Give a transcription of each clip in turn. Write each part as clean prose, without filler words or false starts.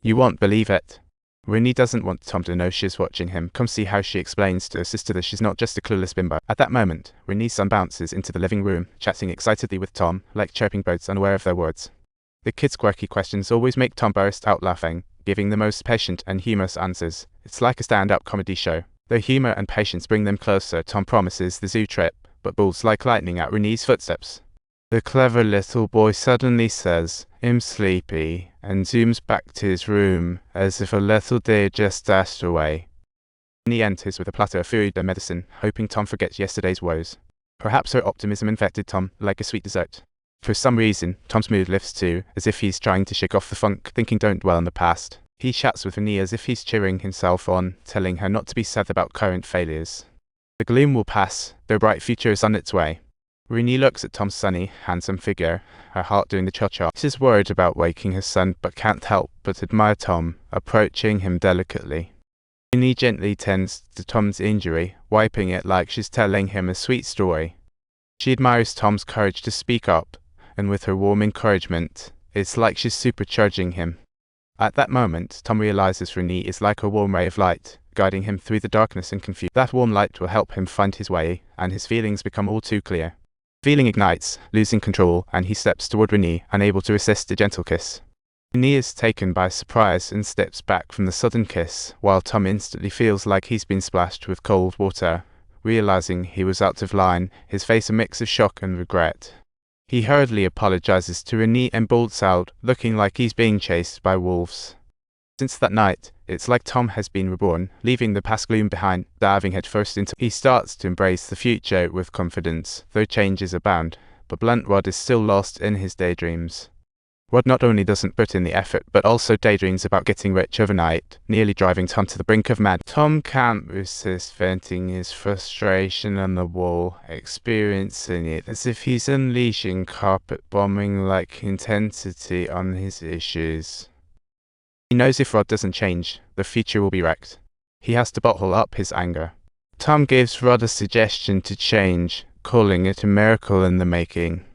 You won't believe it. Renée doesn't want Tom to know she's watching him. Come see how she explains to her sister that she's not just a clueless bimbo. At that moment, Renee's son bounces into the living room, chatting excitedly with Tom, like chirping birds unaware of their words. The kid's quirky questions always make Tom burst out laughing, giving the most patient and humorous answers. It's like a stand-up comedy show. Though humor and patience bring them closer, Tom promises the zoo trip, but bolts like lightning at Renee's footsteps. The clever little boy suddenly says, "I'm sleepy," and zooms back to his room, as if a little deer just dashed away. Renée enters with a platter of food and medicine, hoping Tom forgets yesterday's woes. Perhaps her optimism infected Tom like a sweet dessert. For some reason, Tom's mood lifts too, as if he's trying to shake off the funk, thinking don't dwell on the past. He chats with Renée as if he's cheering himself on, telling her not to be sad about current failures. The gloom will pass, their bright future is on its way. Renée looks at Tom's sunny, handsome figure, her heart doing the cha-cha. She's worried about waking her son, but can't help but admire Tom, approaching him delicately. Renée gently tends to Tom's injury, wiping it like she's telling him a sweet story. She admires Tom's courage to speak up, and with her warm encouragement, it's like she's supercharging him. At that moment, Tom realizes Renée is like a warm ray of light, guiding him through the darkness and confusion. That warm light will help him find his way, and his feelings become all too clear. Feeling ignites, losing control, and he steps toward Renée, unable to resist a gentle kiss. Renée is taken by surprise and steps back from the sudden kiss, while Tom instantly feels like he's been splashed with cold water. Realizing he was out of line, his face a mix of shock and regret. He hurriedly apologizes to Renée and bolts out, looking like he's being chased by wolves. Since that night, it's like Tom has been reborn, leaving the past gloom behind, diving headfirst into. He starts to embrace the future with confidence, though changes abound, but blunt Rod is still lost in his daydreams. Rod not only doesn't put in the effort, but also daydreams about getting rich overnight, nearly driving Tom to the brink of mad. Tom can't resist venting his frustration on the wall, experiencing it as if he's unleashing carpet bombing-like intensity on his issues. He knows if Rod doesn't change, the future will be wrecked. He has to bottle up his anger. Tom gives Rod a suggestion to change, calling it a miracle in the making.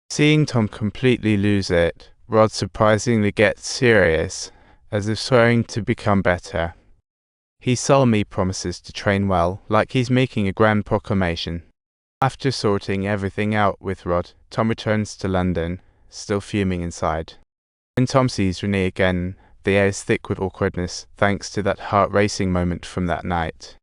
Seeing Tom completely lose it, Rod surprisingly gets serious, as if swearing to become better. He solemnly promises to train well, like he's making a grand proclamation. After sorting everything out with Rod, Tom returns to London, still fuming inside. When Tom sees Renée again, the air is thick with awkwardness, thanks to that heart-racing moment from that night.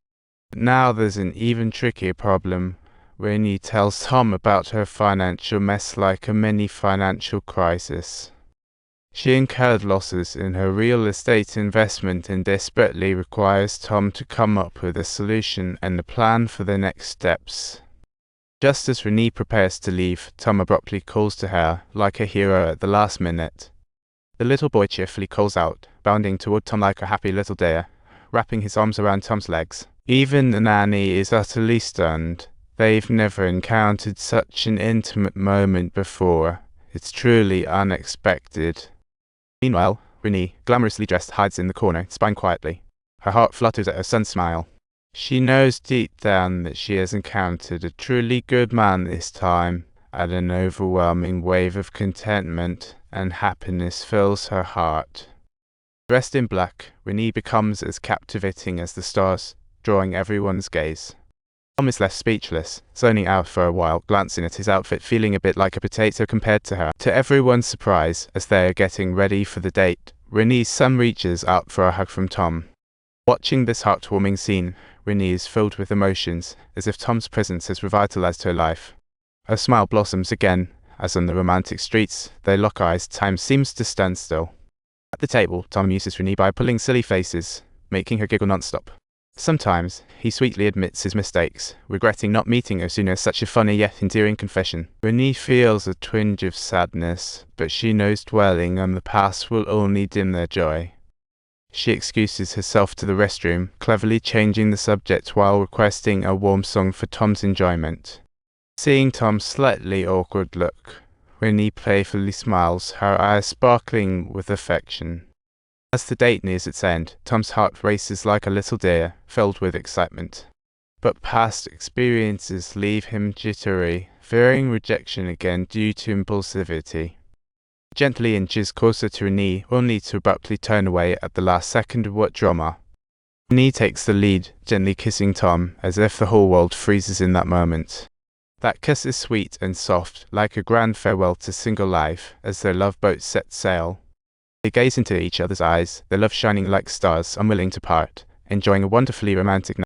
But now there's an even trickier problem. Renée tells Tom about her financial mess like a mini financial crisis. She incurred losses in her real estate investment and desperately requires Tom to come up with a solution and a plan for the next steps. Just as Renée prepares to leave, Tom abruptly calls to her, like a hero at the last minute. The little boy cheerfully calls out, bounding toward Tom like a happy little deer, wrapping his arms around Tom's legs. Even the nanny is utterly stunned. They've never encountered such an intimate moment before. It's truly unexpected. Meanwhile, Renée, glamorously dressed, hides in the corner, spying quietly. Her heart flutters at her son's smile. She knows deep down that she has encountered a truly good man this time, and an overwhelming wave of contentment and happiness fills her heart. Dressed in black, Renée becomes as captivating as the stars, drawing everyone's gaze. Tom is left speechless, zoning out for a while, glancing at his outfit, feeling a bit like a potato compared to her. To everyone's surprise, as they are getting ready for the date, Renée's son reaches out for a hug from Tom. Watching this heartwarming scene, Renée is filled with emotions, as if Tom's presence has revitalized her life. Her smile blossoms again, as on the romantic streets, they lock eyes, time seems to stand still. At the table, Tom amuses Renée by pulling silly faces, making her giggle non-stop. Sometimes, he sweetly admits his mistakes, regretting not meeting her sooner. Such a funny yet endearing confession. Renée feels a twinge of sadness, but she knows dwelling on the past will only dim their joy. She excuses herself to the restroom, cleverly changing the subject while requesting a warm song for Tom's enjoyment. Seeing Tom's slightly awkward look, Renée playfully smiles, her eyes sparkling with affection. As the date nears its end, Tom's heart races like a little deer, filled with excitement. But past experiences leave him jittery, fearing rejection again due to impulsivity. gently inches closer to Renée, only to abruptly turn away at the last second. What drama. Renée takes the lead, gently kissing Tom, as if the whole world freezes in that moment. That kiss is sweet and soft, like a grand farewell to single life, as their love boat sets sail. They gaze into each other's eyes, their love shining like stars, unwilling to part, enjoying a wonderfully romantic night.